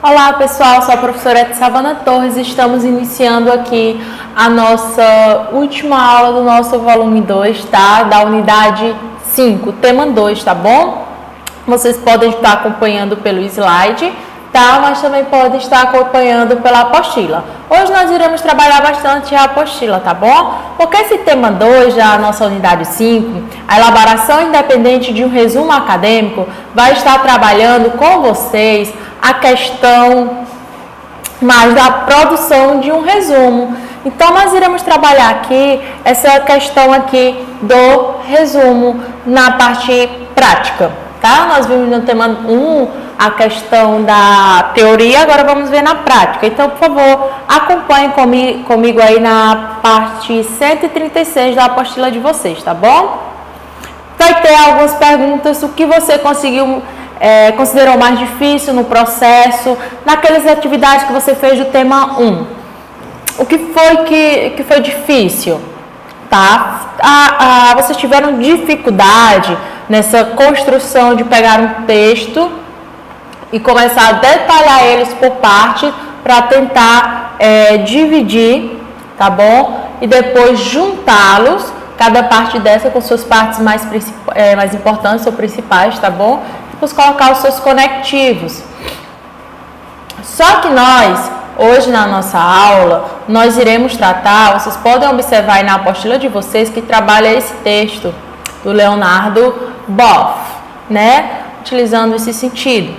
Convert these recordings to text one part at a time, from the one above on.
Olá pessoal, sou a professora Savana Torres e estamos iniciando aqui a nossa última aula do nosso volume 2, tá? Da unidade 5, tema 2, tá bom? Vocês podem estar acompanhando pelo slide, tá? Mas também podem estar acompanhando pela apostila. Hoje nós iremos trabalhar bastante a apostila, tá bom? Porque esse tema 2 da nossa unidade 5, a elaboração independente de um resumo acadêmico, vai estar trabalhando com vocês a questão mais da produção de um resumo. Então, nós iremos trabalhar aqui essa questão aqui do resumo na parte prática, tá? Nós vimos no tema 1 a questão da teoria, agora vamos ver na prática. Então, por favor, acompanhem comigo aí na parte 136 da apostila de vocês, tá bom? Vai ter algumas perguntas, o que você considerou mais difícil no processo, naquelas atividades que você fez do tema 1. O que foi difícil? Tá? Vocês tiveram dificuldade nessa construção de pegar um texto e começar a detalhar eles por parte para tentar dividir, tá bom? E depois juntá-los, cada parte dessa com suas partes mais importantes ou principais, tá bom? Depois colocar os seus conectivos. Só que nós, hoje na nossa aula, nós iremos tratar, vocês podem observar aí na apostila de vocês que trabalha esse texto do Leonardo Boff, né? Utilizando esse sentido.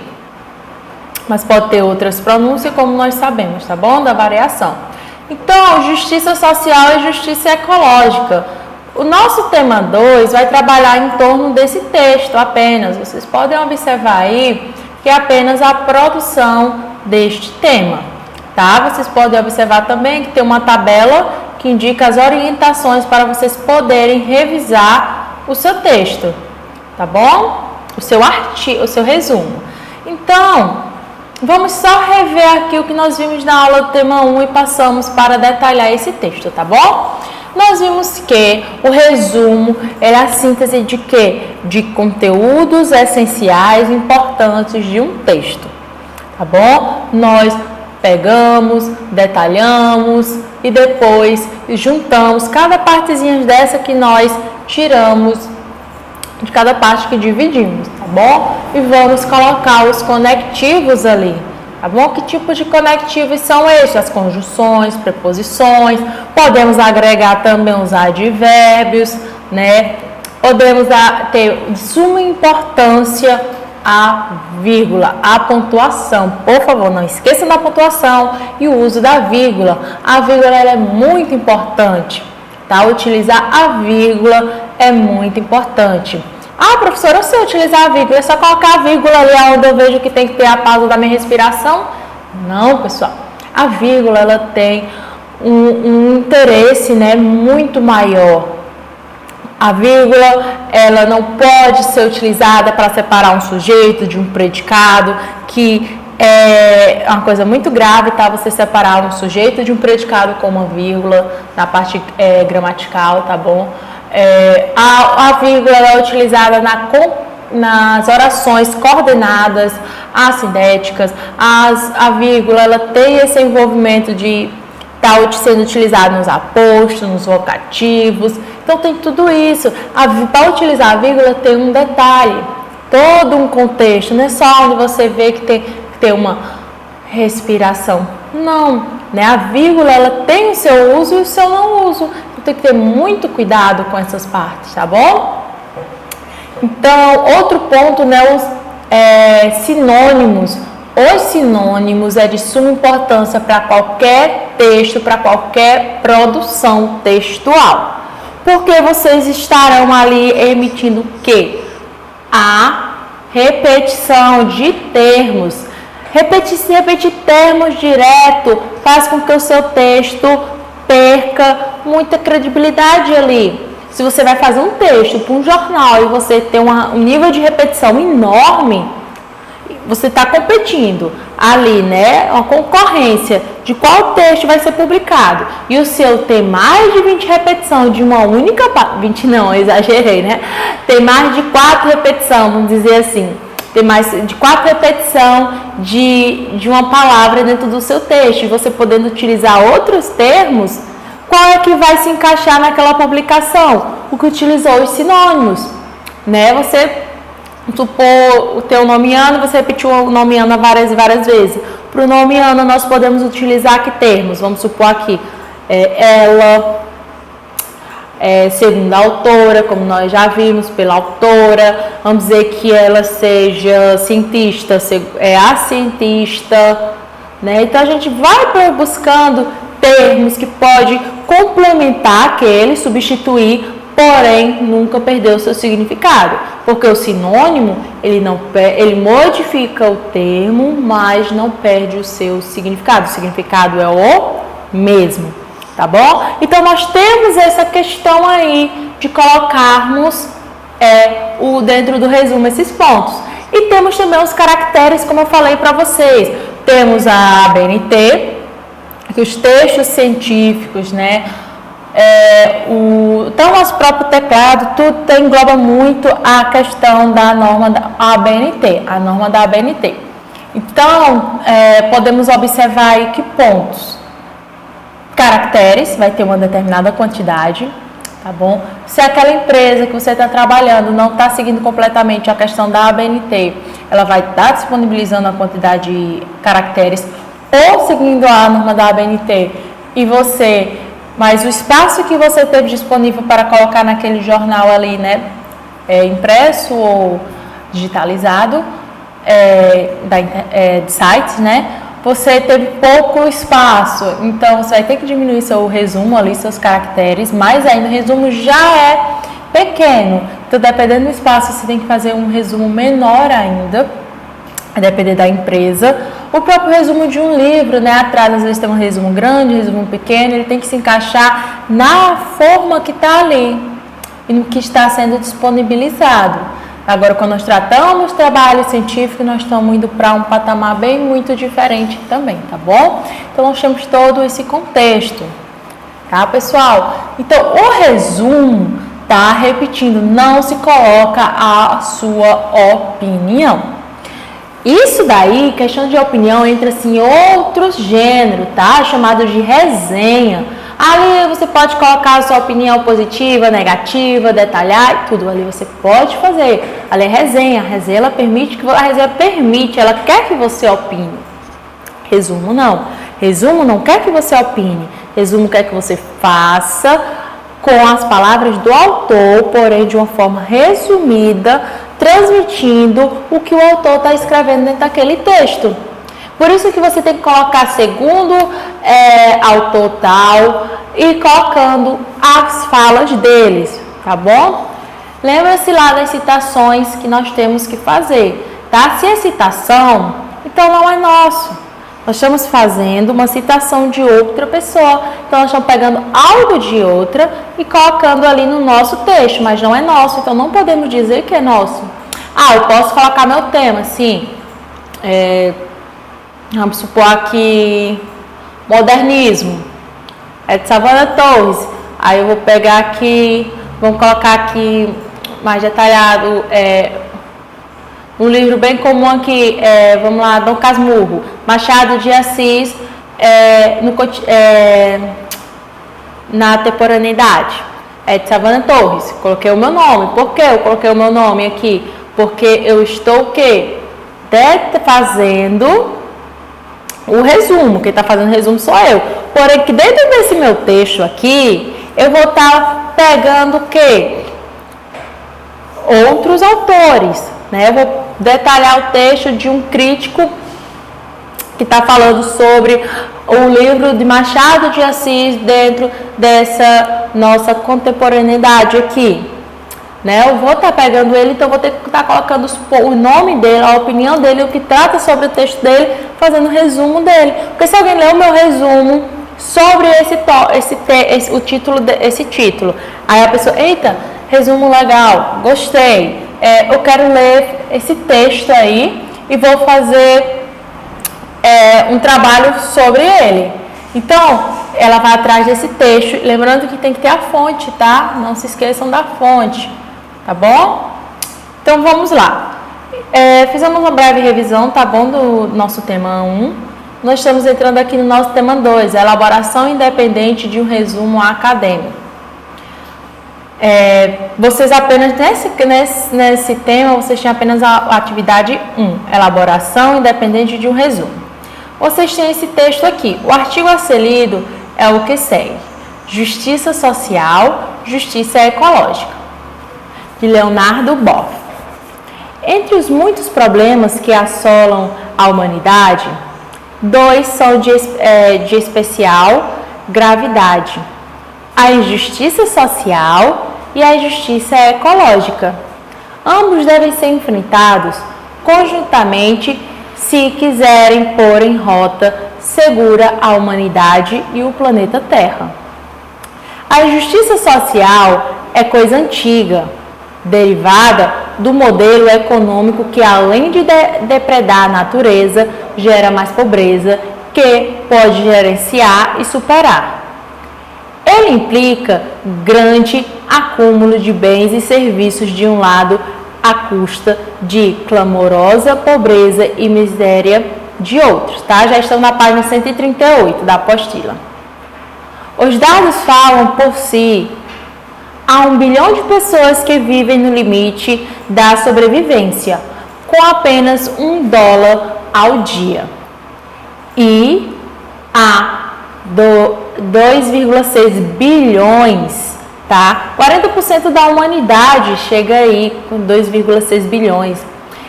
Mas pode ter outras pronúncias, como nós sabemos, tá bom? Da variação. Então, justiça social e justiça ecológica. O nosso tema 2 vai trabalhar em torno desse texto apenas. Vocês podem observar aí que é apenas a produção deste tema, tá? Vocês podem observar também que tem uma tabela que indica as orientações para vocês poderem revisar o seu texto, tá bom? O seu resumo. Então, vamos só rever aqui o que nós vimos na aula do tema 1 e passamos para detalhar esse texto, tá bom? Nós vimos que o resumo é a síntese de quê? De conteúdos essenciais importantes de um texto, tá bom? Nós pegamos, detalhamos e depois juntamos cada partezinha dessa que nós tiramos de cada parte que dividimos, tá bom? E vamos colocar os conectivos ali. Tá bom? Que tipo de conectivos são esses? As conjunções, preposições, podemos agregar também os advérbios, né? Podemos ter de suma importância a vírgula, a pontuação. Por favor, não esqueçam da pontuação e o uso da vírgula. A vírgula ela é muito importante, tá? Utilizar a vírgula é muito importante. Ah, professora, eu sei utilizar a vírgula, é só colocar a vírgula ali onde eu vejo que tem que ter a pausa da minha respiração? Não, pessoal. A vírgula, ela tem um interesse, né, muito maior. A vírgula, ela não pode ser utilizada para separar um sujeito de um predicado, que é uma coisa muito grave, tá? Você separar um sujeito de um predicado com uma vírgula na parte gramatical, tá bom? A vírgula é utilizada nas orações coordenadas, assindéticas. A vírgula ela tem esse envolvimento de estar sendo utilizada nos apostos, nos vocativos. Então tem tudo isso. Para utilizar a vírgula tem um detalhe, todo um contexto. Não é só onde você vê que tem que ter uma respiração. Não, né? A vírgula ela tem o seu uso e o seu não uso. Tem que ter muito cuidado com essas partes, tá bom? Então, outro ponto, né, os sinônimos. Os sinônimos é de suma importância para qualquer texto, para qualquer produção textual. Porque vocês estarão ali emitindo o quê? A repetição de termos. Repetir termos direto faz com que o seu texto perca muita credibilidade ali. Se você vai fazer um texto para um jornal e você tem um nível de repetição enorme, você está competindo ali, né? Uma concorrência de qual texto vai ser publicado. E o seu tem mais de 20 repetições de uma única... 20 não, eu exagerei, né? Tem mais de 4 repetições, vamos dizer assim. ter mais de 4 repetições de uma palavra dentro do seu texto, e você podendo utilizar outros termos, qual é que vai se encaixar naquela publicação? O que utilizou os sinônimos, né? Você supor o teu nome Ana, você repetiu o nome Ana várias vezes. Para o nome Ana, nós podemos utilizar que termos? Vamos supor aqui, ela, segundo a autora, como nós já vimos, pela autora. Vamos dizer que ela seja cientista, é a cientista, né? Então, a gente vai buscando termos que pode complementar aquele, substituir, porém nunca perder o seu significado, porque o sinônimo ele modifica o termo, mas não perde o seu significado. O significado é o mesmo, tá bom? Então nós temos essa questão aí de colocarmos dentro do resumo esses pontos, e temos também os caracteres, como eu falei para vocês. Temos a ABNT, que os textos científicos, né? Então, nosso próprio teclado, tudo engloba muito a questão da norma da ABNT, a norma da ABNT. Então, podemos observar aí que pontos. Caracteres, vai ter uma determinada quantidade, tá bom? Se aquela empresa que você está trabalhando não está seguindo completamente a questão da ABNT, ela vai estar disponibilizando a quantidade de caracteres ou seguindo a norma da ABNT, mas o espaço que você teve disponível para colocar naquele jornal ali, né, impresso ou digitalizado, de sites, né, você teve pouco espaço, então você vai ter que diminuir seu resumo ali, seus caracteres, mas ainda o resumo já é pequeno, então dependendo do espaço você tem que fazer um resumo menor ainda, a depender da empresa. O próprio resumo de um livro, né, atrás às vezes tem um resumo grande, um resumo pequeno, ele tem que se encaixar na forma que está ali e no que está sendo disponibilizado. Agora, quando nós tratamos trabalho científico, nós estamos indo para um patamar bem muito diferente também, tá bom? Então, nós temos todo esse contexto, tá, pessoal? Então, o resumo, tá, repetindo, não se coloca a sua opinião. Isso daí, questão de opinião, entra assim outros gêneros, tá? Chamado de resenha. Ali você pode colocar a sua opinião positiva, negativa, detalhar e tudo. Ali você pode fazer. Ali é resenha. A resenha, ela quer que você opine. Resumo não. Resumo não quer que você opine. Resumo quer que você faça com as palavras do autor, porém de uma forma resumida, transmitindo o que o autor está escrevendo dentro daquele texto. Por isso que você tem que colocar segundo autor tal e colocando as falas deles, tá bom? Lembra-se lá das citações que nós temos que fazer, tá? Se é citação, então não é nosso. Nós estamos fazendo uma citação de outra pessoa, então nós estamos pegando algo de outra e colocando ali no nosso texto, mas não é nosso, então não podemos dizer que é nosso. Eu posso colocar meu tema, sim, vamos supor aqui, modernismo, de Savana Torres. Aí eu vou pegar aqui, vamos colocar aqui mais detalhado, um livro bem comum aqui, vamos lá, Dom Casmurro, Machado de Assis, na temporaneidade, de Savana Torres. Coloquei o meu nome. Por que eu coloquei o meu nome aqui? Porque eu estou o quê? Fazendo o resumo. Quem está fazendo o resumo sou eu. Porém, que dentro desse meu texto aqui, eu vou estar pegando o quê? Outros autores, né? Eu vou detalhar o texto de um crítico que está falando sobre o livro de Machado de Assis dentro dessa nossa contemporaneidade aqui, né? Eu vou estar pegando ele, então vou ter que estar colocando o nome dele, a opinião dele, o que trata sobre o texto dele, fazendo o resumo dele. Porque se alguém ler o meu resumo sobre esse título, aí a pessoa, eita, resumo legal, gostei, eu quero ler esse texto aí e vou fazer um trabalho sobre ele. Então, ela vai atrás desse texto, lembrando que tem que ter a fonte, tá? Não se esqueçam da fonte, tá bom? Então, vamos lá. Fizemos uma breve revisão, tá bom, do nosso tema 1. Nós estamos entrando aqui no nosso tema 2, a elaboração independente de um resumo acadêmico. Vocês apenas, nesse tema, vocês têm apenas a atividade 1, elaboração independente de um resumo. Vocês têm esse texto aqui. O artigo a ser lido é o que segue: Justiça Social, Justiça Ecológica, de Leonardo Boff. Entre os muitos problemas que assolam a humanidade, 2 são de especial gravidade: a injustiça social e a injustiça ecológica. Ambos devem ser enfrentados conjuntamente se quiserem pôr em rota segura a humanidade e o planeta Terra. A injustiça social é coisa antiga, derivada do modelo econômico que, além de depredar a natureza, gera mais pobreza, que pode gerenciar e superar. Ele implica grande acúmulo de bens e serviços de um lado, à custa de clamorosa pobreza e miséria de outros, tá? Já estamos na página 138 da apostila. Os dados falam por si. Há 1 bilhão de pessoas que vivem no limite da sobrevivência, com apenas $1 ao dia. E há 2,6 bilhões, tá? 40% da humanidade chega aí com 2,6 bilhões,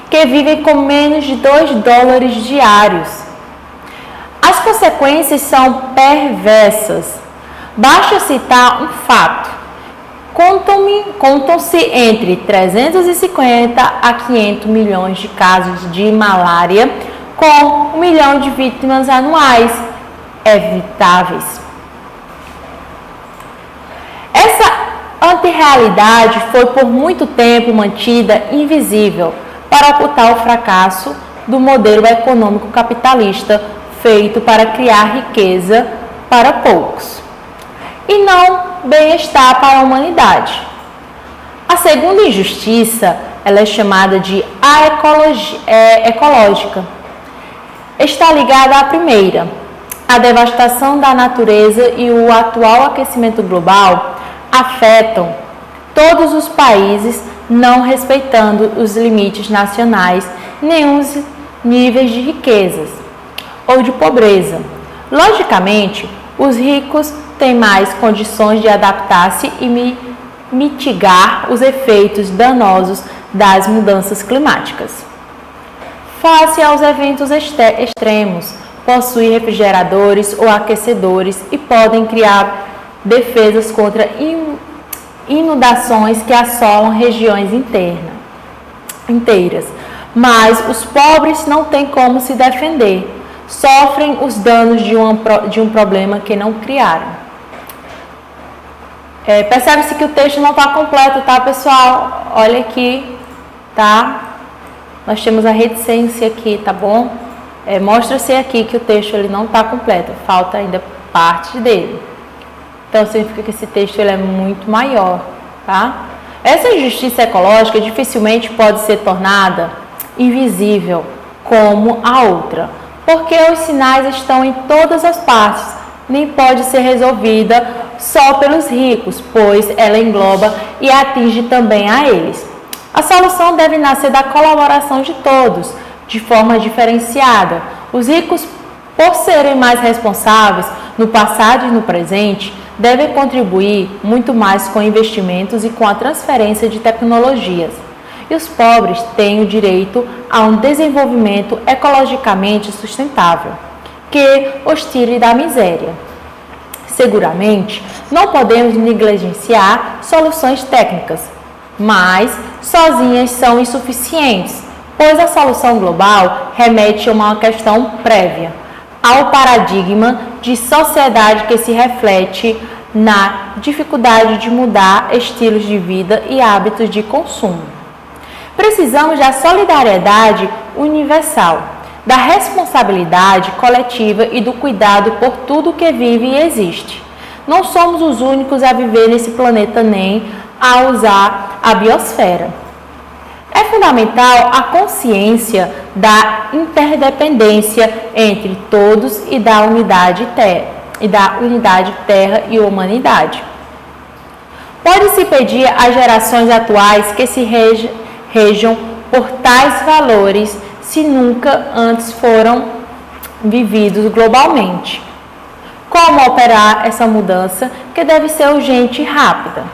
que vivem com menos de $2 diários. As consequências são perversas. Basta citar um fato. Contam-se entre 350 a 500 milhões de casos de malária, com 1 milhão de vítimas anuais evitáveis. Essa antirrealidade foi por muito tempo mantida invisível para ocultar o fracasso do modelo econômico capitalista feito para criar riqueza para poucos e não bem-estar para a humanidade. A segunda injustiça, ela é chamada de ecológica. Está ligada à primeira. A devastação da natureza e o atual aquecimento global afetam todos os países, não respeitando os limites nacionais, nem os níveis de riquezas ou de pobreza. Logicamente, os ricos têm mais condições de adaptar-se e mitigar os efeitos danosos das mudanças climáticas. Face aos eventos extremos, possuem refrigeradores ou aquecedores e podem criar defesas contra inundações que assolam regiões inteiras. Mas os pobres não têm como se defender, sofrem os danos de um problema que não criaram. Percebe-se que o texto não está completo, tá, pessoal? Olha aqui, tá? Nós temos a reticência aqui, tá bom? Mostra-se aqui que o texto ele não está completo, falta ainda parte dele. Então, significa que esse texto ele é muito maior, tá? Essa injustiça ecológica dificilmente pode ser tornada invisível como a outra, porque os sinais estão em todas as partes, nem pode ser resolvida só pelos ricos, pois ela engloba e atinge também a eles. A solução deve nascer da colaboração de todos, de forma diferenciada. Os ricos, por serem mais responsáveis no passado e no presente, devem contribuir muito mais com investimentos e com a transferência de tecnologias. E os pobres têm o direito a um desenvolvimento ecologicamente sustentável, que os tire da miséria. Seguramente, não podemos negligenciar soluções técnicas, mas sozinhas são insuficientes, pois a solução global remete a uma questão prévia, ao paradigma de sociedade que se reflete na dificuldade de mudar estilos de vida e hábitos de consumo. Precisamos da solidariedade universal, da responsabilidade coletiva e do cuidado por tudo que vive e existe. Não somos os únicos a viver nesse planeta nem a usar a biosfera. É fundamental a consciência da interdependência entre todos e da unidade terra e humanidade. Pode-se pedir às gerações atuais que se rejam por tais valores se nunca antes foram vividos globalmente. Como operar essa mudança, que deve ser urgente e rápida?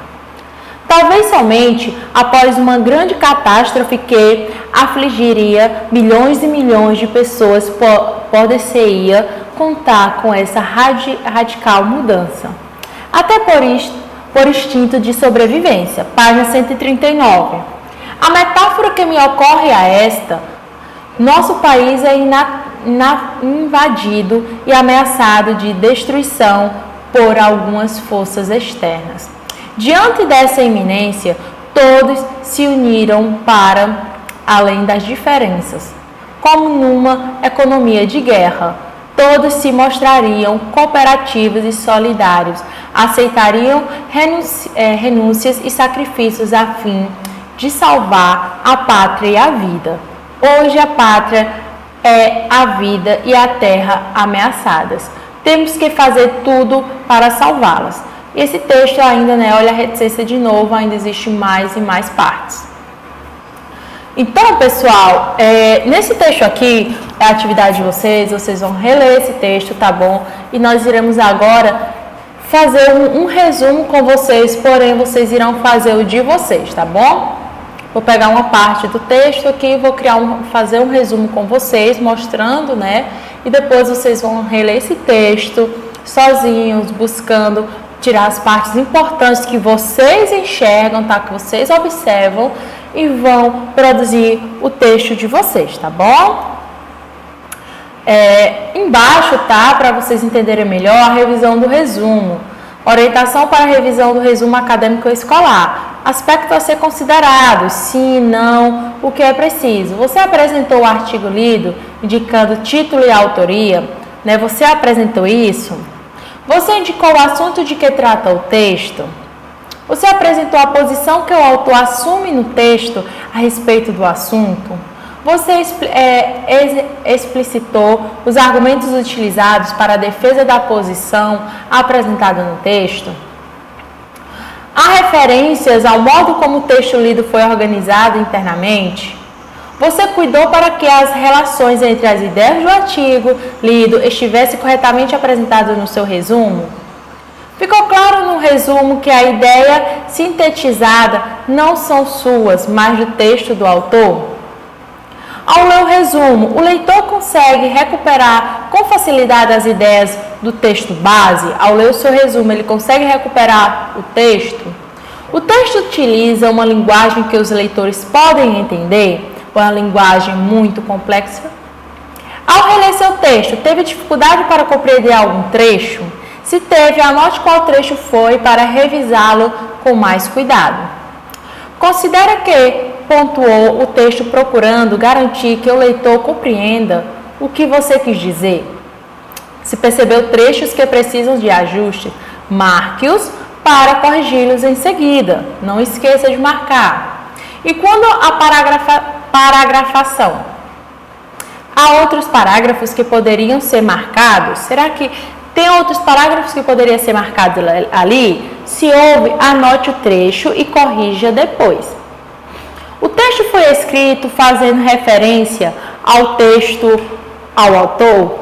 Talvez somente após uma grande catástrofe que afligiria milhões e milhões de pessoas poder-se-ia contar com essa radical mudança. Até por instinto de sobrevivência. Página 139. A metáfora que me ocorre é esta: nosso país é invadido e ameaçado de destruição por algumas forças externas. Diante dessa iminência, todos se uniram para além das diferenças. Como numa economia de guerra, todos se mostrariam cooperativos e solidários, aceitariam renúncias e sacrifícios a fim de salvar a pátria e a vida. Hoje a pátria é a vida e a terra ameaçadas. Temos que fazer tudo para salvá-las. Esse texto ainda, olha a reticência de novo, ainda existe mais e mais partes. Então, pessoal, nesse texto aqui, é a atividade de vocês vão reler esse texto, tá bom? E nós iremos agora fazer um resumo com vocês, porém vocês irão fazer o de vocês, tá bom? Vou pegar uma parte do texto aqui e vou fazer um resumo com vocês, mostrando, E depois vocês vão reler esse texto sozinhos, buscando tirar as partes importantes que vocês enxergam, tá? Que vocês observam e vão produzir o texto de vocês, tá bom? Embaixo, tá? Para vocês entenderem melhor, a revisão do resumo. Orientação para a revisão do resumo acadêmico escolar. Aspectos a ser considerados, sim, não, o que é preciso. Você apresentou o artigo lido, indicando título e autoria, Você apresentou isso? Você indicou o assunto de que trata o texto? Você apresentou a posição que o autor assume no texto a respeito do assunto? Você explicitou os argumentos utilizados para a defesa da posição apresentada no texto? Há referências ao modo como o texto lido foi organizado internamente? Você cuidou para que as relações entre as ideias do artigo lido estivessem corretamente apresentadas no seu resumo? Ficou claro no resumo que a ideia sintetizada não são suas, mas do texto do autor? Ao ler o resumo, o leitor consegue recuperar com facilidade as ideias do texto base? Ao ler o seu resumo, ele consegue recuperar o texto? O texto utiliza uma linguagem que os leitores podem entender? Ou é uma linguagem muito complexa? Ao reler seu texto, teve dificuldade para compreender algum trecho? Se teve, anote qual trecho foi para revisá-lo com mais cuidado. Considere que pontuou o texto procurando garantir que o leitor compreenda o que você quis dizer. Se percebeu trechos que precisam de ajuste, marque-os para corrigi-los em seguida. Não esqueça de marcar. E quando a paragrafação? Há outros parágrafos que poderiam ser marcados? Será que tem outros parágrafos que poderiam ser marcados ali? Se houve, anote o trecho e corrija depois. O texto foi escrito fazendo referência ao texto, ao autor,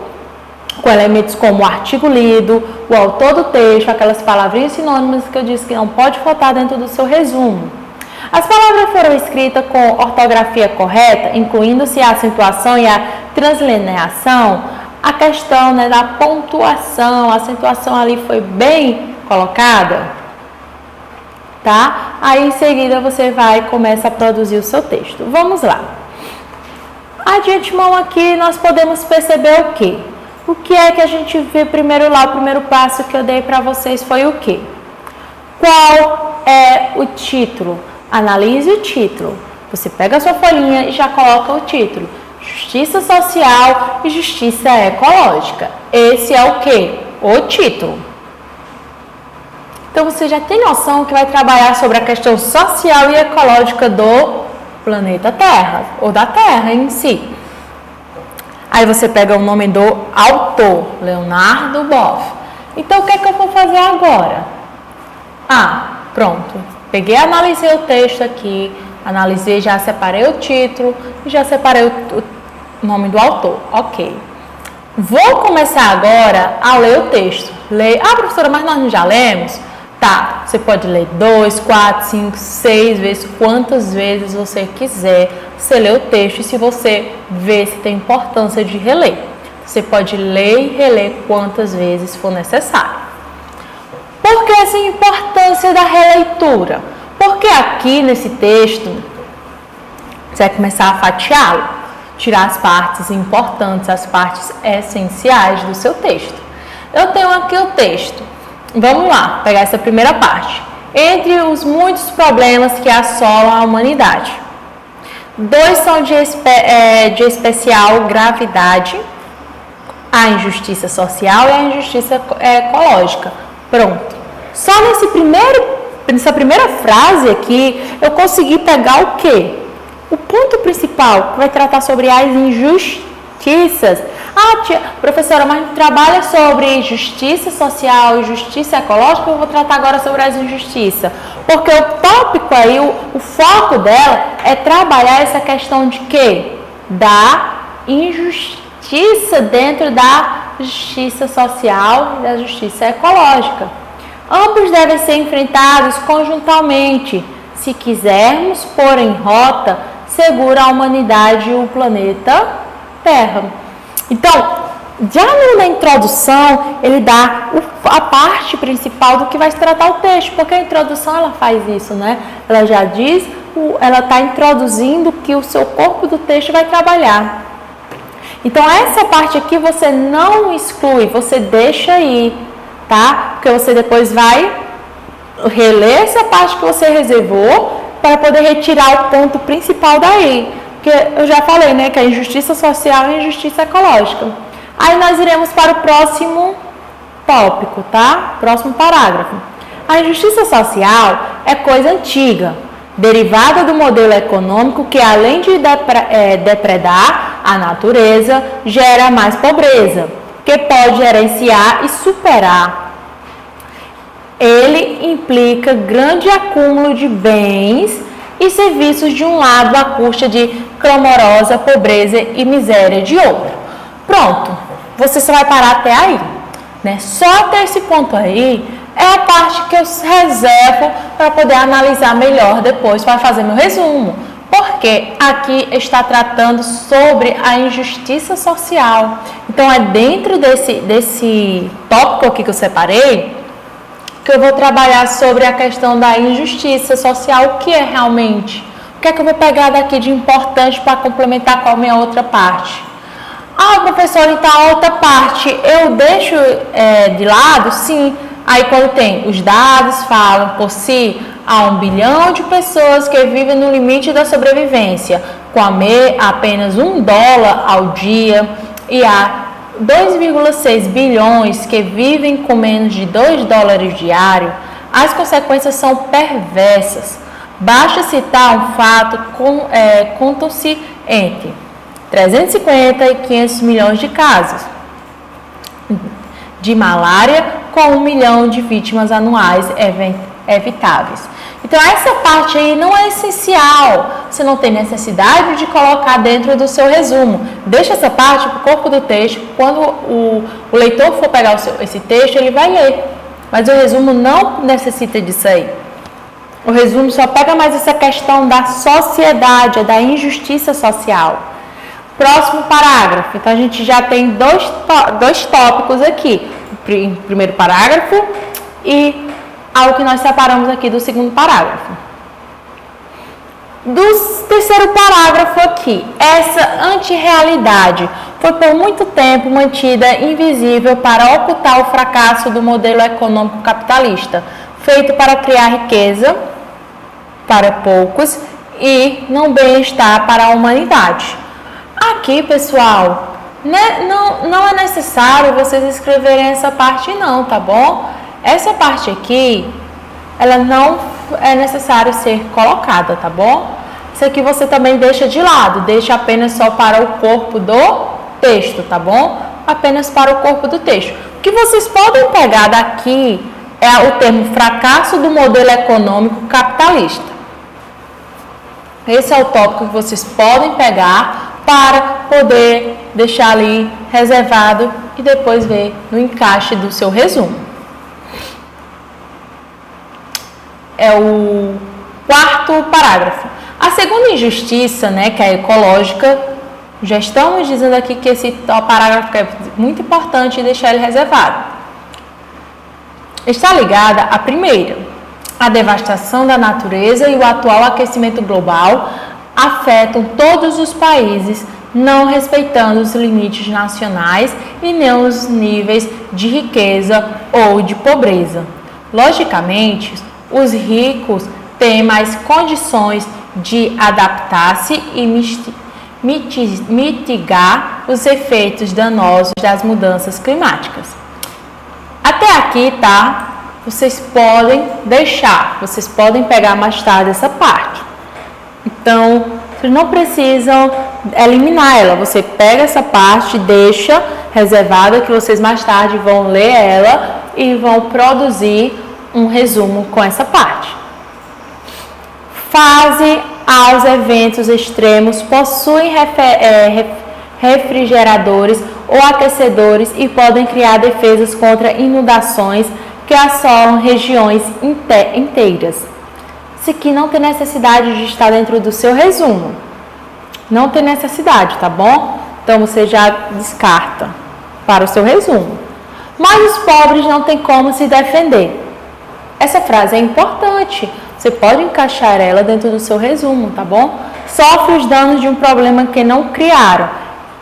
com elementos como o artigo lido, o autor do texto, aquelas palavrinhas sinônimas que eu disse que não pode faltar dentro do seu resumo. As palavras foram escritas com ortografia correta, incluindo-se a acentuação e a translineação. A questão da pontuação, a acentuação ali foi bem colocada. Tá? Aí em seguida você começa a produzir o seu texto. Vamos lá. De antemão aqui nós podemos perceber o quê? O que é que a gente vê primeiro lá? O primeiro passo que eu dei para vocês foi o quê? Qual é o título? Analise o título. Você pega a sua folhinha e já coloca o título. Justiça social e justiça ecológica. Esse é o quê? O título. Então, você já tem noção que vai trabalhar sobre a questão social e ecológica do planeta Terra, ou da Terra em si. Aí você pega o nome do autor, Leonardo Boff. Então, o que é que eu vou fazer agora? Pronto. Peguei, analisei o texto aqui, analisei, já separei o título e já separei o nome do autor. Ok. Vou começar agora a ler o texto. Professora, mas nós não já lemos? Tá, você pode ler 2, 4, 5, 6 vezes, quantas vezes você quiser. Você lê o texto e se você vê se tem importância de reler, você pode ler e reler quantas vezes for necessário. Por que essa importância da releitura? Porque aqui nesse texto, você vai começar a fatiá-lo, tirar as partes importantes, as partes essenciais do seu texto. Eu tenho aqui o texto. Vamos lá, pegar essa primeira parte. Entre os muitos problemas que assolam a humanidade, 2 são de especial gravidade: a injustiça social e a injustiça ecológica. Pronto. Só nessa primeira frase aqui, eu consegui pegar o quê? O ponto principal, que vai tratar sobre as injustiças. Professora, mas trabalha sobre justiça social e justiça ecológica, eu vou tratar agora sobre as injustiças. Porque o tópico aí, o foco dela é trabalhar essa questão de quê? Da injustiça dentro da justiça social e da justiça ecológica. Ambos devem ser enfrentados conjuntamente, se quisermos pôr em rota segura a humanidade e o planeta Terra. Então, já na introdução, ele dá a parte principal do que vai se tratar o texto, porque a introdução ela faz isso, né? Ela já diz, ela está introduzindo que o seu corpo do texto vai trabalhar. Então, essa parte aqui você não exclui, você deixa aí, tá? Porque você depois vai reler essa parte que você reservou para poder retirar o ponto principal daí. Porque eu já falei, né, que é injustiça social e injustiça ecológica. Aí nós iremos para o próximo tópico, tá? Próximo parágrafo. A injustiça social é coisa antiga, derivada do modelo econômico que, além de depredar a natureza, gera mais pobreza, que pode gerenciar e superar. Ele implica grande acúmulo de bens e serviços de um lado à custa de clamorosa pobreza e miséria de outro. Pronto, você só vai parar até aí, né? Só até esse ponto aí é a parte que eu reservo para poder analisar melhor depois, para fazer meu resumo. Porque aqui está tratando sobre a injustiça social. Então, é dentro desse tópico aqui que eu separei, que eu vou trabalhar sobre a questão da injustiça social, o que é realmente, o que é que eu vou pegar daqui de importante para complementar com a minha outra parte. Professora, então a outra parte eu deixo de lado? Sim. Aí quando tem os dados falam por si, há 1 bilhão de pessoas que vivem no limite da sobrevivência, com apenas $1 ao dia, e há 2,6 bilhões que vivem com menos de $2 diário. As consequências são perversas. Basta citar um fato, contam-se entre 350 e 500 milhões de casos de malária, com 1 milhão de vítimas anuais evitáveis. Então, essa parte aí não é essencial, você não tem necessidade de colocar dentro do seu resumo. Deixa essa parte para o corpo do texto, quando o leitor for pegar esse texto, ele vai ler. Mas o resumo não necessita disso aí. O resumo só pega mais essa questão da sociedade, da injustiça social. Próximo parágrafo. Então, a gente já tem dois tópicos aqui. O primeiro parágrafo e algo que nós separamos aqui do segundo parágrafo. Do terceiro parágrafo aqui, essa antirrealidade foi por muito tempo mantida invisível para ocultar o fracasso do modelo econômico capitalista, feito para criar riqueza para poucos e não bem-estar para a humanidade. Aqui, pessoal, não é necessário vocês escreverem essa parte não, tá bom? Essa parte aqui, ela não é necessário ser colocada, tá bom? Isso aqui você também deixa de lado, deixa apenas só para o corpo do texto, tá bom? Apenas para o corpo do texto. O que vocês podem pegar daqui é o termo fracasso do modelo econômico capitalista. Esse é o tópico que vocês podem pegar para poder deixar ali reservado e depois ver no encaixe do seu resumo. É o quarto parágrafo. A segunda injustiça, né, que é a ecológica, já estamos dizendo aqui que esse parágrafo é muito importante deixar ele reservado. Está ligada à primeira. A devastação da natureza e o atual aquecimento global afetam todos os países, não respeitando os limites nacionais e nem os níveis de riqueza ou de pobreza. Logicamente, os ricos têm mais condições de adaptar-se e mitigar os efeitos danosos das mudanças climáticas. Até aqui, tá? Vocês podem deixar, vocês podem pegar mais tarde essa parte. Então, vocês não precisam eliminar ela. Você pega essa parte, deixa reservada, que vocês mais tarde vão ler ela e vão produzir um resumo com essa parte. Fase aos eventos extremos possuem refrigeradores ou aquecedores e podem criar defesas contra inundações que assolam regiões inteiras. Isso aqui não tem necessidade de estar dentro do seu resumo. Não tem necessidade, tá bom? Então você já descarta para o seu resumo. Mas os pobres não têm como se defender. Essa frase é importante. Você pode encaixar ela dentro do seu resumo, tá bom? Sofre os danos de um problema que não criaram.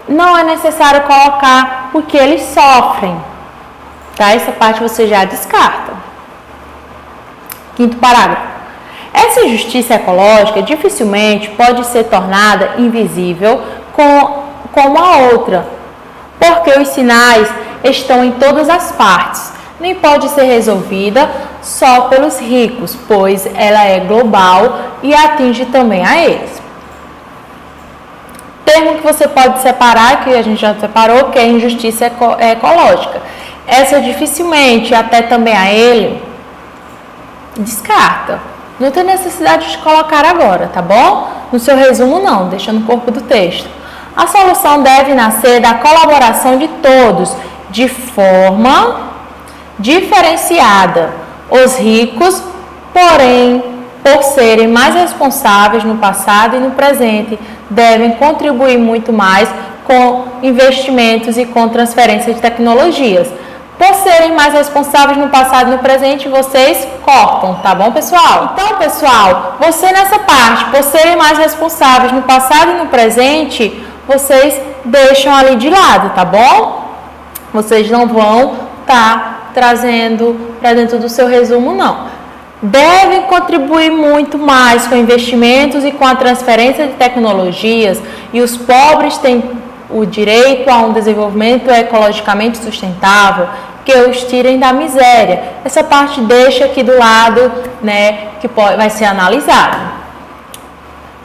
Não é necessário colocar porque eles sofrem. Tá? Essa parte você já descarta. Quinto parágrafo. Essa injustiça ecológica dificilmente pode ser tornada invisível como a outra, porque os sinais estão em todas as partes. Nem pode ser resolvida só pelos ricos, pois ela é global e atinge também a eles. Termo que você pode separar, que a gente já separou, que é injustiça ecológica. Essa dificilmente, até também a ele, descarta. Não tem necessidade de colocar agora, tá bom? No seu resumo não, deixa no corpo do texto. A solução deve nascer da colaboração de todos, de forma diferenciada. Os ricos, porém, por serem mais responsáveis no passado e no presente, devem contribuir muito mais com investimentos e com transferência de tecnologias. Por serem mais responsáveis no passado e no presente, vocês cortam, tá bom, pessoal? Então, pessoal, você nessa parte, por serem mais responsáveis no passado e no presente, vocês deixam ali de lado, tá bom? Vocês não vão estar trazendo para dentro do seu resumo, não. Devem contribuir muito mais com investimentos e com a transferência de tecnologias, e os pobres têm o direito a um desenvolvimento ecologicamente sustentável que os tirem da miséria. Essa parte deixa aqui do lado, né, que vai ser analisado.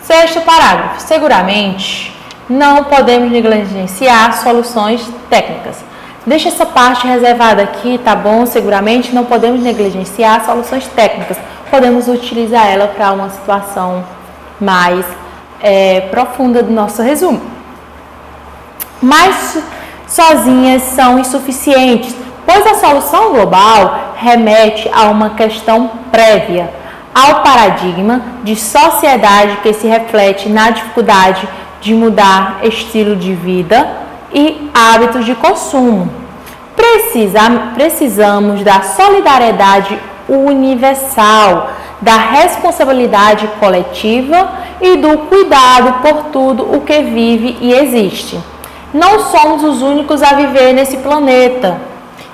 Sexto parágrafo. Seguramente não podemos negligenciar soluções técnicas. Deixa essa parte reservada aqui, tá bom? Seguramente não podemos negligenciar soluções técnicas. Podemos utilizar ela para uma situação mais profunda do nosso resumo. Mas sozinhas são insuficientes, pois a solução global remete a uma questão prévia, ao paradigma de sociedade que se reflete na dificuldade de mudar estilo de vida e hábitos de consumo. Precisamos da solidariedade universal, da responsabilidade coletiva e do cuidado por tudo o que vive e existe. Não somos os únicos a viver nesse planeta,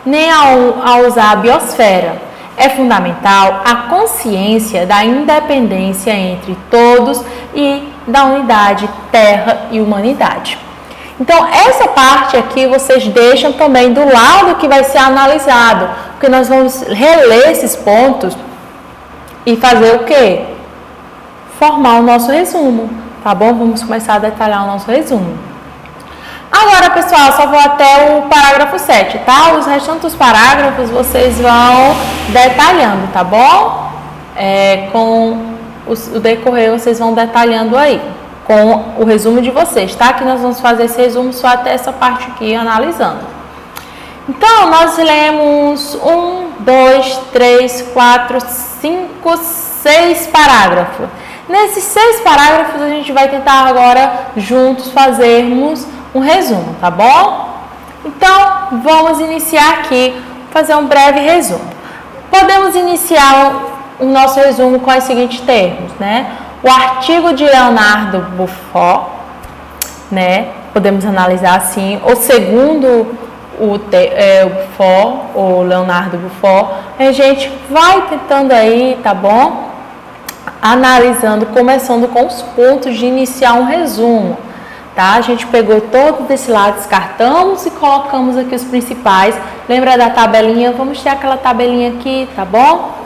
nem a usar a biosfera. É fundamental a consciência da independência entre todos e da unidade terra e humanidade. Então, essa parte aqui vocês deixam também do lado que vai ser analisado, porque nós vamos reler esses pontos e fazer o quê? formar o nosso resumo, tá bom? Vamos começar a detalhar o nosso resumo. Agora, pessoal, só vou até o parágrafo 7, tá? Os restantes dos parágrafos vocês vão detalhando, tá bom? Com o decorrer, vocês vão detalhando aí, com o resumo de vocês, tá? Que nós vamos fazer esse resumo só até essa parte aqui, analisando. Então, nós lemos 1, 2, 3, 4, 5, 6 parágrafos. Nesses 6 parágrafos, a gente vai tentar agora, juntos, fazermos um resumo, tá bom? Então, vamos iniciar aqui, fazer um breve resumo. Podemos iniciar o nosso resumo com os seguintes termos, né? O artigo de Leonardo Buffon, né? Podemos analisar assim, ou segundo o Buffon, ou Leonardo Buffon, a gente vai tentando aí, tá bom? Analisando, começando com os pontos de iniciar um resumo, tá? A gente pegou todo desse lado, descartamos e colocamos aqui os principais. Lembra da tabelinha? Vamos ter aquela tabelinha aqui, tá bom?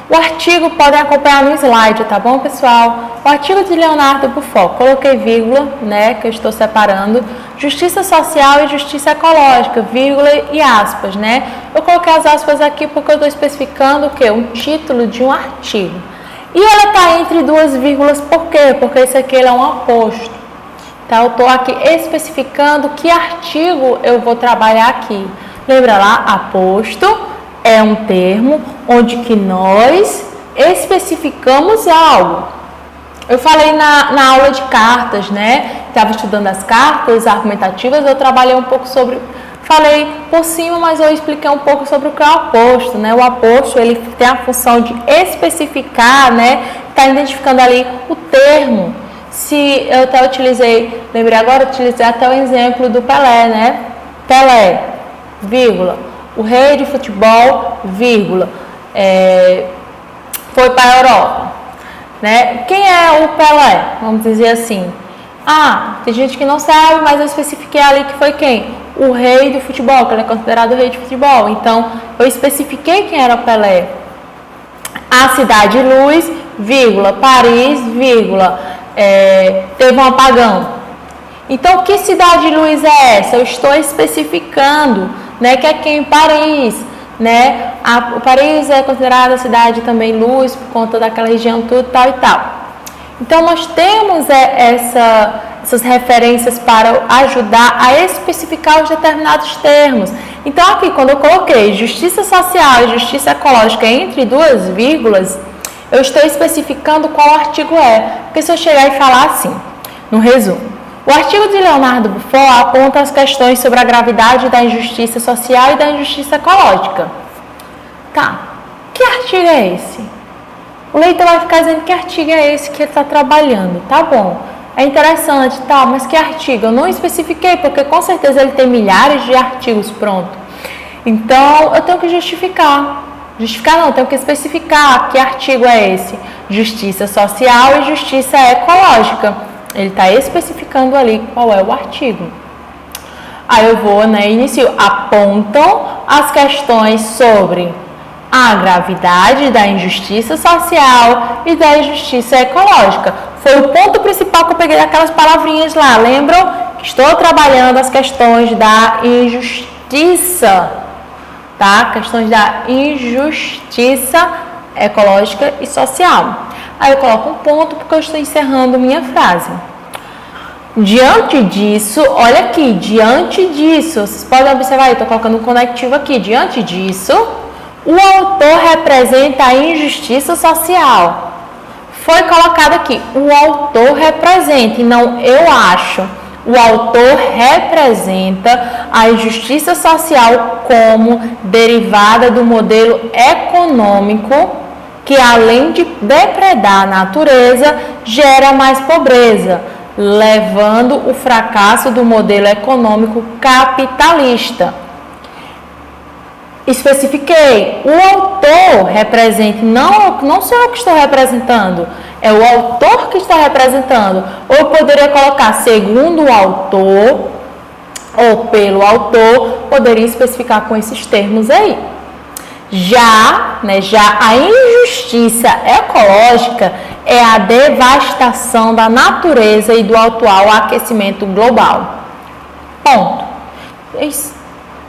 O artigo podem acompanhar no slide, tá bom, pessoal? O artigo de Leonardo Buffon, coloquei vírgula, né, que eu estou separando, justiça social e justiça ecológica, vírgula e aspas, né? Eu coloquei as aspas aqui porque eu estou especificando o quê? Um título de um artigo. E ela está entre duas vírgulas, por quê? Porque esse aqui ele é um aposto. Tá? Eu estou aqui especificando que artigo eu vou trabalhar aqui. Lembra lá? Aposto é um termo onde que nós especificamos algo. Eu falei na aula de cartas, né? Estava estudando as cartas argumentativas, eu trabalhei um pouco sobre... Falei por cima, mas eu expliquei um pouco sobre o que é o aposto, né? O aposto, ele tem a função de especificar, né? Está identificando ali o termo. Se eu até utilizei, lembrei agora, utilizei até o exemplo do Pelé, né? Pelé, vírgula. O rei de futebol, vírgula, foi para a Europa, né? Quem é o Pelé? Vamos dizer assim. Ah, tem gente que não sabe, mas eu especifiquei ali que foi quem? O rei do futebol, que ele é considerado o rei de futebol. Então, eu especifiquei quem era o Pelé. A cidade luz, vírgula, Paris, vírgula, teve um apagão. Então, que cidade luz é essa? Eu estou especificando, né, que é quem? Paris, né? O Paris é considerada a cidade também luz por conta daquela região tudo tal e tal. Então nós temos essas referências para ajudar a especificar os determinados termos. Então aqui quando eu coloquei justiça social e justiça ecológica entre duas vírgulas, eu estou especificando qual artigo é. Porque se eu chegar e falar assim, no resumo, o artigo de Leonardo Buffon aponta as questões sobre a gravidade da injustiça social e da injustiça ecológica. Tá, que artigo é esse? O leitor vai ficar dizendo que artigo é esse que ele está trabalhando. Tá bom, é interessante, tá, mas que artigo? Eu não especifiquei, porque com certeza ele tem milhares de artigos pronto. Então, eu tenho que justificar. Justificar não, eu tenho que especificar que artigo é esse. Justiça social e justiça ecológica. Ele está especificando ali qual é o artigo. Aí eu vou, né, inicio. Apontam as questões sobre a gravidade da injustiça social e da injustiça ecológica. Foi o ponto principal que eu peguei daquelas palavrinhas lá. Lembram? Estou trabalhando as questões da injustiça, tá? Questões da injustiça ecológica e social. Aí eu coloco um ponto porque eu estou encerrando minha frase. Diante disso, olha aqui, diante disso, vocês podem observar, eu estou colocando um conectivo aqui. Diante disso, o autor representa a injustiça social. Foi colocado aqui, o autor representa, e não eu acho. O autor representa a injustiça social como derivada do modelo econômico que, além de depredar a natureza, gera mais pobreza, levando o fracasso do modelo econômico capitalista. Especifiquei, o autor representa, não sou eu que estou representando, é o autor que está representando. Ou eu poderia colocar segundo o autor, ou pelo autor, poderia especificar com esses termos aí. Já a injustiça ecológica é a devastação da natureza e do atual aquecimento global. Ponto.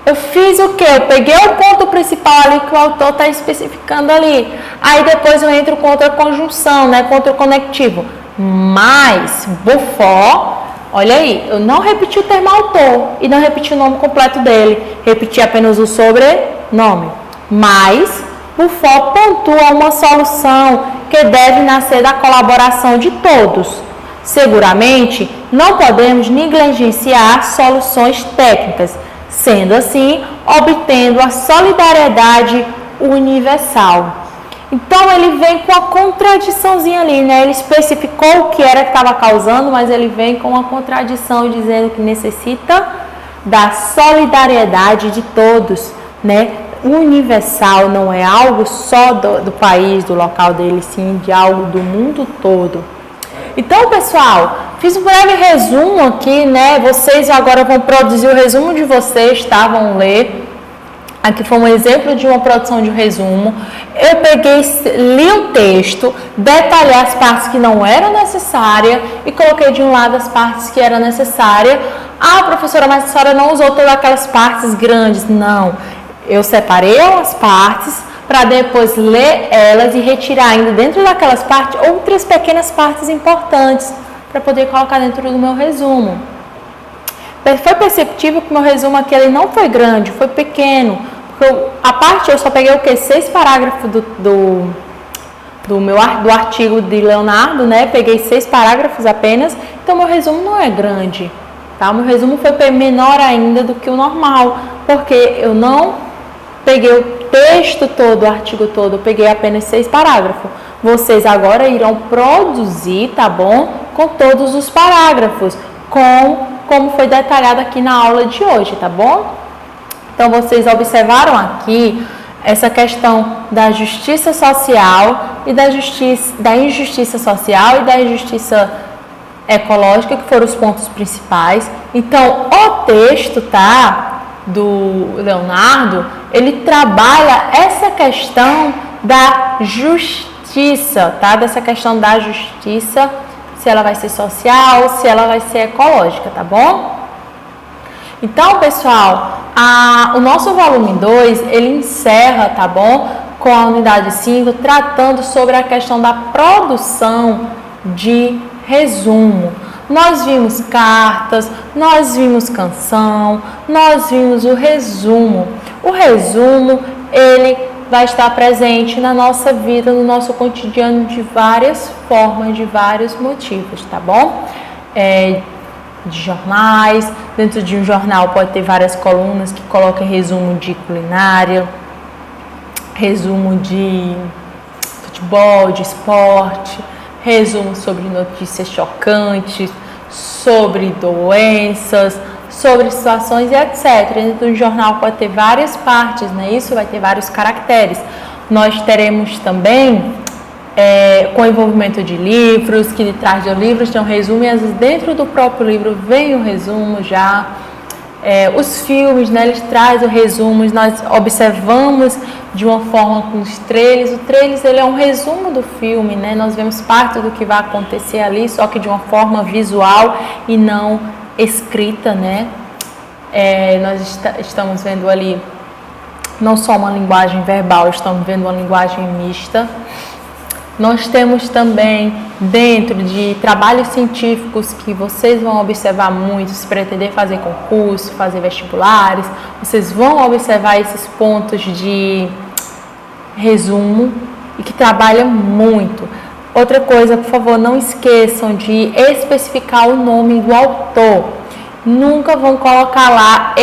Eu fiz o quê? Eu peguei o ponto principal ali que o autor está especificando ali. Aí depois eu entro com outra conjunção, né? Com outro conectivo. Mas, Beaufort, olha aí, eu não repeti o termo autor e não repeti o nome completo dele. Repeti apenas o sobrenome. Mas, Beaufort pontua uma solução que deve nascer da colaboração de todos. Seguramente, não podemos negligenciar soluções técnicas, sendo assim, obtendo a solidariedade universal. Então, ele vem com a contradiçãozinha ali, né? Ele especificou o que era que estava causando, mas ele vem com uma contradição dizendo que necessita da solidariedade de todos, né? Universal não é algo só do país, do local dele, sim, de algo do mundo todo. Então, pessoal, fiz um breve resumo aqui, né? Vocês agora vão produzir o resumo de vocês, tá? Vão ler. Aqui foi um exemplo de uma produção de um resumo. Eu li o texto, detalhei as partes que não eram necessárias e coloquei de um lado as partes que eram necessárias. Ah, professora, mas a senhora não usou todas aquelas partes grandes. Não, eu separei as partes para depois ler elas e retirar ainda dentro daquelas partes outras pequenas partes importantes para poder colocar dentro do meu resumo. Foi perceptível que o meu resumo aqui ele não foi grande, foi pequeno. A parte eu só peguei o que? 6 parágrafos do artigo de Leonardo, né? Peguei 6 parágrafos apenas, então meu resumo não é grande, tá? O meu resumo foi menor ainda do que o normal, porque eu não peguei o texto todo, o artigo todo, eu peguei apenas 6 parágrafos. Vocês agora irão produzir, tá bom? Com todos os parágrafos, como foi detalhado aqui na aula de hoje, tá bom? Então, vocês observaram aqui essa questão da justiça social e da injustiça social e da injustiça ecológica, que foram os pontos principais. Então, o texto, tá, do Leonardo, ele trabalha essa questão da justiça, tá? Dessa questão da justiça, se ela vai ser social, se ela vai ser ecológica, tá bom? Então, pessoal, o nosso volume 2, ele encerra, tá bom? Com a unidade 5, tratando sobre a questão da produção de resumo. Nós vimos cartas, nós vimos canção, nós vimos o resumo. O resumo, ele vai estar presente na nossa vida, no nosso cotidiano de várias formas, de vários motivos, tá bom? De jornais, dentro de um jornal pode ter várias colunas que colocam resumo de culinária, resumo de futebol, de esporte, resumo sobre notícias chocantes, sobre doenças, sobre situações e etc. Dentro do jornal pode ter várias partes, né? Isso vai ter vários caracteres. Nós teremos também com o envolvimento de livros, que de trás do livro tem um resumo e às vezes dentro do próprio livro vem o resumo já. Os filmes, né, eles trazem o resumo, nós observamos de uma forma com os trailers. O trailer ele é um resumo do filme, né? Nós vemos parte do que vai acontecer ali, só que de uma forma visual e não escrita, né? Nós estamos vendo ali não só uma linguagem verbal, estamos vendo uma linguagem mista. Nós temos também, dentro de trabalhos científicos que vocês vão observar muito, se pretender fazer concurso, fazer vestibulares, vocês vão observar esses pontos de resumo e que trabalham muito. Outra coisa, por favor, não esqueçam de especificar o nome do autor. Nunca vão colocar lá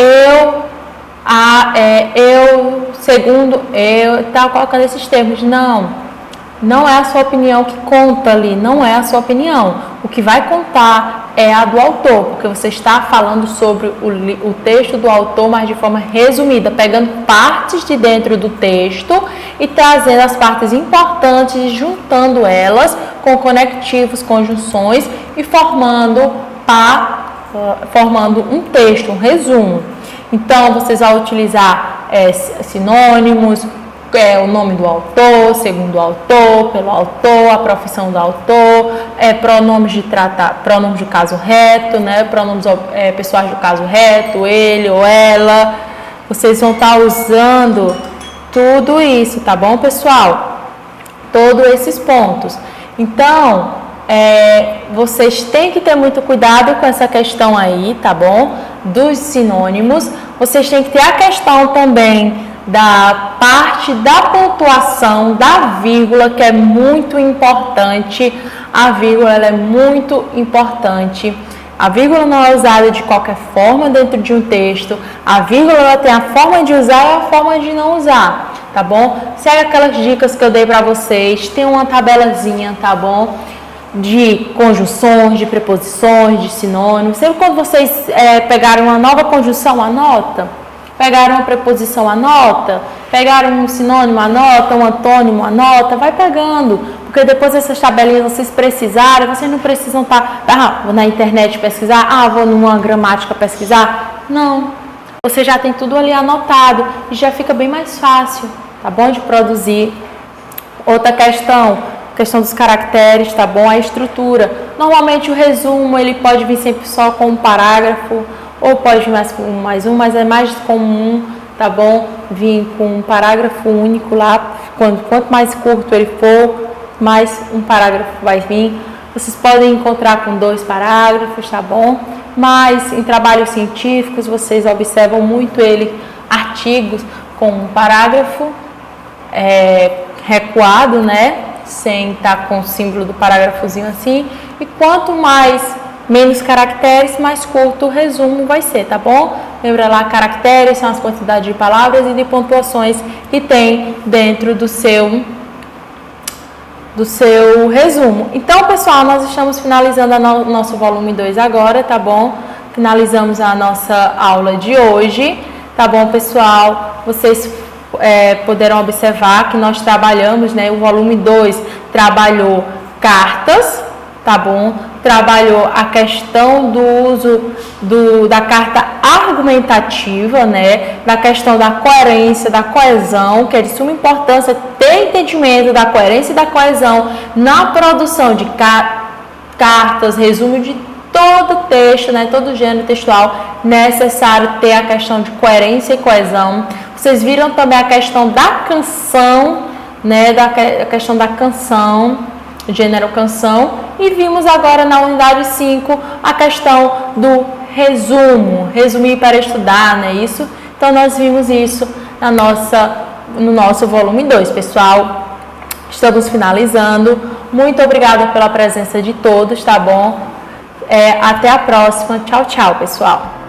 segundo eu, tá colocando esses termos. Não é a sua opinião que conta ali, não é a sua opinião. O que vai contar é a do autor, porque você está falando sobre o texto do autor, mas de forma resumida, pegando partes de dentro do texto e trazendo as partes importantes e juntando elas com conectivos, conjunções e formando um texto, um resumo. Então, vocês vão utilizar sinônimos, o nome do autor, segundo o autor, pelo autor, a profissão do autor, pronomes de caso reto, né? Pronomes pessoais do caso reto, ele ou ela. Vocês vão estar usando tudo isso, tá bom, pessoal? Todos esses pontos. Então, vocês têm que ter muito cuidado com essa questão aí, tá bom? Dos sinônimos. Vocês têm que ter a questão também da parte da pontuação, da vírgula, que é muito importante. A vírgula ela é muito importante. A vírgula não é usada de qualquer forma dentro de um texto. A vírgula ela tem a forma de usar e a forma de não usar, tá bom? Segue aquelas dicas que eu dei para vocês. Tem uma tabelazinha, tá bom? De conjunções, de preposições, de sinônimos. Sempre quando vocês pegarem uma nova conjunção, anota. Pegaram uma preposição, anota. Pegaram um sinônimo, anota. Um antônimo, anota. Vai pegando. Porque depois dessas tabelinhas vocês precisarem, vocês não precisam estar vou na internet pesquisar, vou numa gramática pesquisar. Não. Você já tem tudo ali anotado e já fica bem mais fácil, tá bom? De produzir. Outra questão dos caracteres, tá bom? A estrutura. Normalmente o resumo, ele pode vir sempre só com um parágrafo, ou pode vir mais um, mas é mais comum, tá bom? Vir com um parágrafo único lá, quanto mais curto ele for, mais um parágrafo vai vir. Vocês podem encontrar com 2 parágrafos, tá bom? Mas em trabalhos científicos, vocês observam muito artigos com um parágrafo recuado, né? Sem estar com o símbolo do parágrafozinho assim. E quanto menos caracteres, mais curto o resumo vai ser, tá bom? Lembra lá, caracteres são as quantidades de palavras e de pontuações que tem dentro do seu resumo. Então, pessoal, nós estamos finalizando o nosso volume 2 agora, tá bom? Finalizamos a nossa aula de hoje, tá bom, pessoal? Vocês poderão observar que nós trabalhamos, né? O volume 2 trabalhou cartas, tá bom? Trabalhou a questão do uso da carta argumentativa, né? Da questão da coerência, da coesão, que é de suma importância ter entendimento da coerência e da coesão na produção de cartas, resumo de todo texto, né? Todo gênero textual, necessário ter a questão de coerência e coesão. Vocês viram também a questão da canção, né? A questão da canção, gênero canção, e vimos agora na unidade 5 a questão do resumo, resumir para estudar, não é isso? Então nós vimos isso no nosso volume 2, pessoal. Estamos finalizando. Muito obrigada pela presença de todos, tá bom? Até a próxima. Tchau, tchau, pessoal.